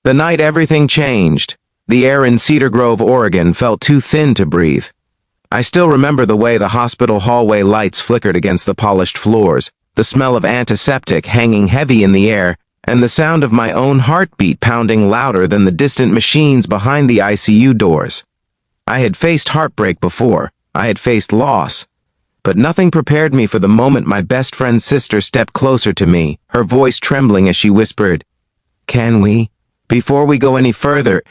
The night everything changed, the air in Cedar Grove, Oregon felt too thin to breathe. I still remember the way the hospital hallway lights flickered against the polished floors, the smell of antiseptic hanging heavy in the air, and the sound of my own heartbeat pounding louder than the distant machines behind the ICU doors. I had faced heartbreak before, I had faced loss, but nothing prepared me for the moment my best friend's sister stepped closer to me, her voice trembling as she whispered, "Can we? Before we go any further,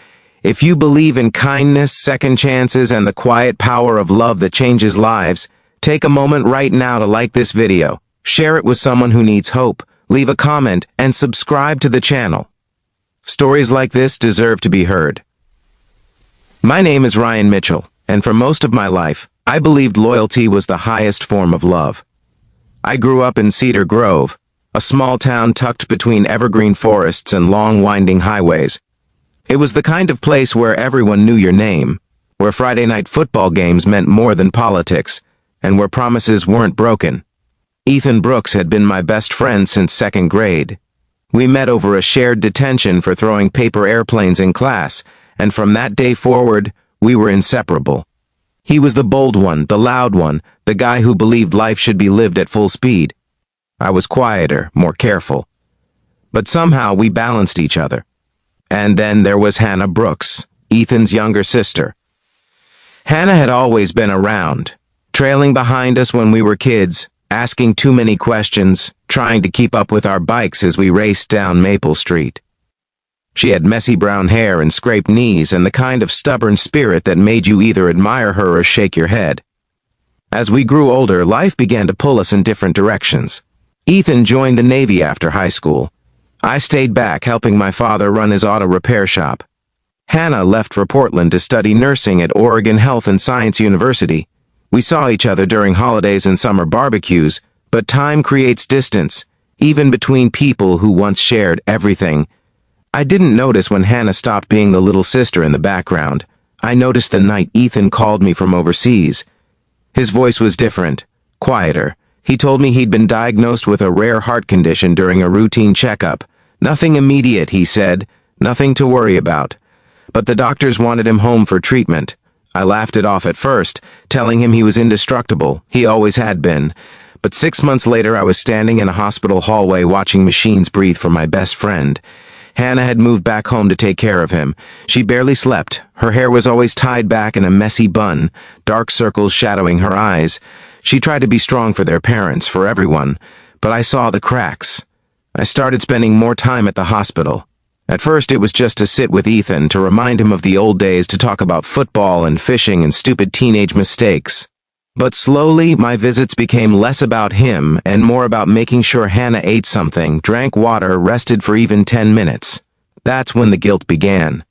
if you believe in kindness, second chances, and the quiet power of love that changes lives, take a moment right now to like this video, share it with someone who needs hope, leave a comment, and subscribe to the channel. Stories like this deserve to be heard." My name is Ryan Mitchell, and for most of my life, I believed loyalty was the highest form of love. I grew up in Cedar Grove, a small town tucked between evergreen forests and long winding highways. It was the kind of place where everyone knew your name, where Friday night football games meant more than politics, and where promises weren't broken. Ethan Brooks had been my best friend since second grade. We met over a shared detention for throwing paper airplanes in class, and from that day forward, we were inseparable. He was the bold one, the loud one, the guy who believed life should be lived at full speed. I was quieter, more careful. But somehow we balanced each other. And then there was Hannah Brooks, Ethan's younger sister. Hannah had always been around, trailing behind us when we were kids, asking too many questions, trying to keep up with our bikes as we raced down Maple Street. She had messy brown hair and scraped knees and the kind of stubborn spirit that made you either admire her or shake your head. As we grew older, life began to pull us in different directions. Ethan joined the Navy after high school. I stayed back helping my father run his auto repair shop. Hannah left for Portland to study nursing at Oregon Health and Science University. We saw each other during holidays and summer barbecues, but time creates distance, even between people who once shared everything. I didn't notice when Hannah stopped being the little sister in the background. I noticed the night Ethan called me from overseas. His voice was different, quieter. He told me he'd been diagnosed with a rare heart condition during a routine checkup. Nothing immediate, he said, nothing to worry about. But the doctors wanted him home for treatment. I laughed it off at first, telling him he was indestructible. He always had been. But 6 months later, I was standing in a hospital hallway watching machines breathe for my best friend. Hannah had moved back home to take care of him. She barely slept. Her hair was always tied back in a messy bun, dark circles shadowing her eyes. She tried to be strong for their parents, for everyone, but I saw the cracks. I started spending more time at the hospital. At first, it was just to sit with Ethan, to remind him of the old days, to talk about football and fishing and stupid teenage mistakes. But slowly, my visits became less about him and more about making sure Hannah ate something, drank water, rested for even 10 minutes. That's when the guilt began.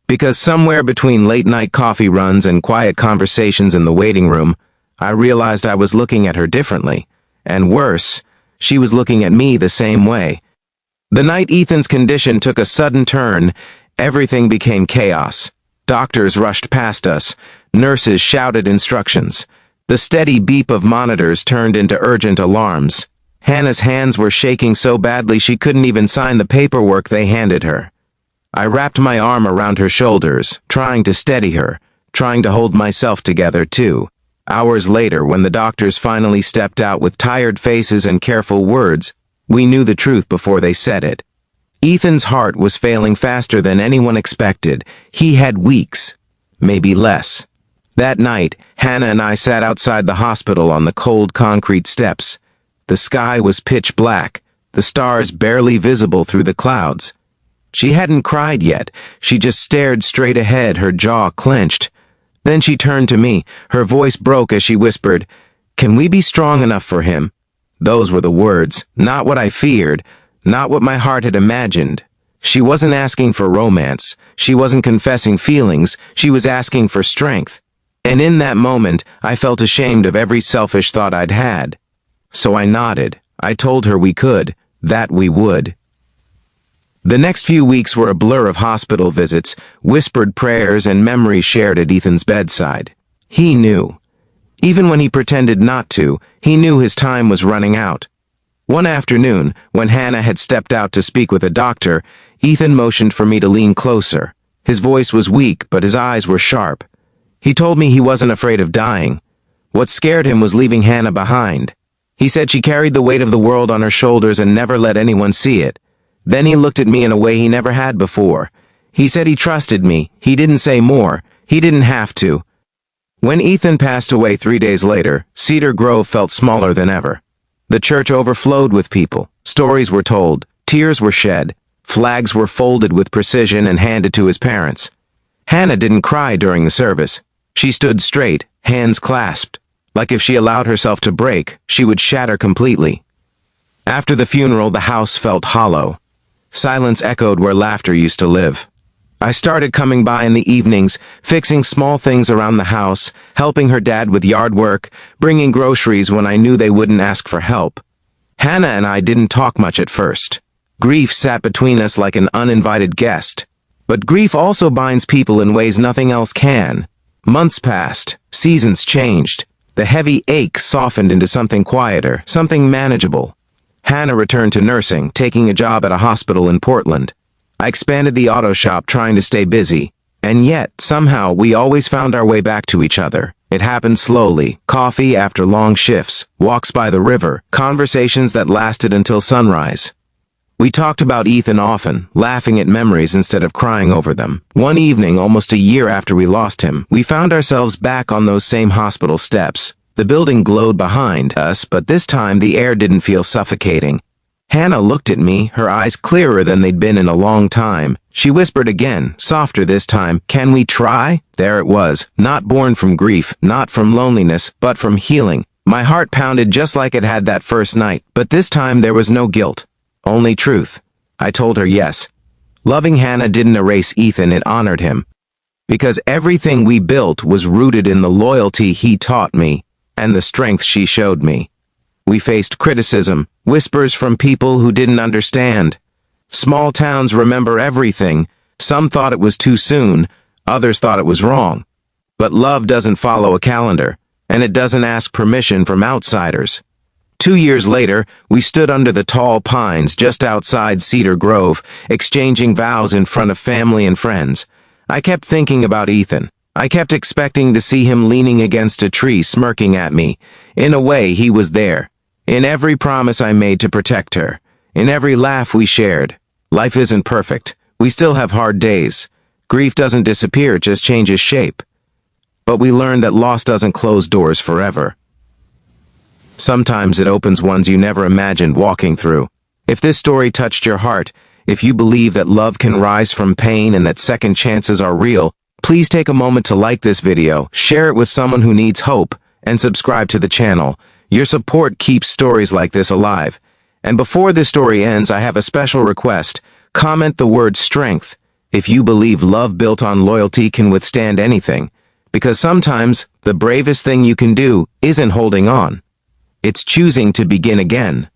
Because somewhere between late-night coffee runs and quiet conversations in the waiting room, I realized I was looking at her differently. And worse, she was looking at me the same way. The night Ethan's condition took a sudden turn, everything became chaos. Doctors rushed past us. Nurses shouted instructions. The steady beep of monitors turned into urgent alarms. Hannah's hands were shaking so badly she couldn't even sign the paperwork they handed her. I wrapped my arm around her shoulders, trying to steady her, trying to hold myself together too. Hours later, when the doctors finally stepped out with tired faces and careful words, we knew the truth before they said it. Ethan's heart was failing faster than anyone expected. He had weeks, maybe less. That night, Hannah and I sat outside the hospital on the cold concrete steps. The sky was pitch black, the stars barely visible through the clouds. She hadn't cried yet. She just stared straight ahead, her jaw clenched. Then she turned to me. Her voice broke as she whispered, "Can we be strong enough for him?" Those were the words, not what I feared, not what my heart had imagined. She wasn't asking for romance. She wasn't confessing feelings. She was asking for strength. And in that moment, I felt ashamed of every selfish thought I'd had. So I nodded. I told her we could, that we would. The next few weeks were a blur of hospital visits, whispered prayers, and memories shared at Ethan's bedside. He knew. Even when he pretended not to, he knew his time was running out. One afternoon, when Hannah had stepped out to speak with a doctor, Ethan motioned for me to lean closer. His voice was weak, but his eyes were sharp. He told me he wasn't afraid of dying. What scared him was leaving Hannah behind. He said she carried the weight of the world on her shoulders and never let anyone see it. Then he looked at me in a way he never had before. He said he trusted me. He didn't say more. He didn't have to. When Ethan passed away 3 days later, Cedar Grove felt smaller than ever. The church overflowed with people. Stories were told. Tears were shed. Flags were folded with precision and handed to his parents. Hannah didn't cry during the service. She stood straight, hands clasped. Like if she allowed herself to break, she would shatter completely. After the funeral, the house felt hollow. Silence echoed where laughter used to live. I started coming by in the evenings, fixing small things around the house, helping her dad with yard work, bringing groceries when I knew they wouldn't ask for help. Hannah and I didn't talk much at first. Grief sat between us like an uninvited guest. But grief also binds people in ways nothing else can. Months passed. Seasons changed. The heavy ache softened into something quieter, something manageable. Hannah returned to nursing, taking a job at a hospital in Portland. I expanded the auto shop, trying to stay busy. And yet, somehow, we always found our way back to each other. It happened slowly. Coffee after long shifts, walks by the river, conversations that lasted until sunrise. We talked about Ethan often, laughing at memories instead of crying over them. One evening, almost a year after we lost him, we found ourselves back on those same hospital steps. The building glowed behind us, but this time the air didn't feel suffocating. Hannah looked at me, her eyes clearer than they'd been in a long time. She whispered again, softer this time, "Can we try?" There it was, not born from grief, not from loneliness, but from healing. My heart pounded just like it had that first night, but this time there was no guilt. Only truth. I told her yes. Loving Hannah didn't erase Ethan, it honored him. Because everything we built was rooted in the loyalty he taught me and the strength she showed me. We faced criticism, whispers from people who didn't understand. Small towns remember everything. Some thought it was too soon, others thought it was wrong. But love doesn't follow a calendar, and it doesn't ask permission from outsiders. 2 years later, we stood under the tall pines just outside Cedar Grove, exchanging vows in front of family and friends. I kept thinking about Ethan. I kept expecting to see him leaning against a tree, smirking at me. In a way, he was there. In every promise I made to protect her. In every laugh we shared. Life isn't perfect. We still have hard days. Grief doesn't disappear, it just changes shape. But we learned that loss doesn't close doors forever. Sometimes it opens ones you never imagined walking through. If this story touched your heart, if you believe that love can rise from pain and that second chances are real, please take a moment to like this video, share it with someone who needs hope, and subscribe to the channel. Your support keeps stories like this alive. And before this story ends, I have a special request. Comment the word strength if you believe love built on loyalty can withstand anything. Because sometimes the bravest thing you can do isn't holding on. It's choosing to begin again.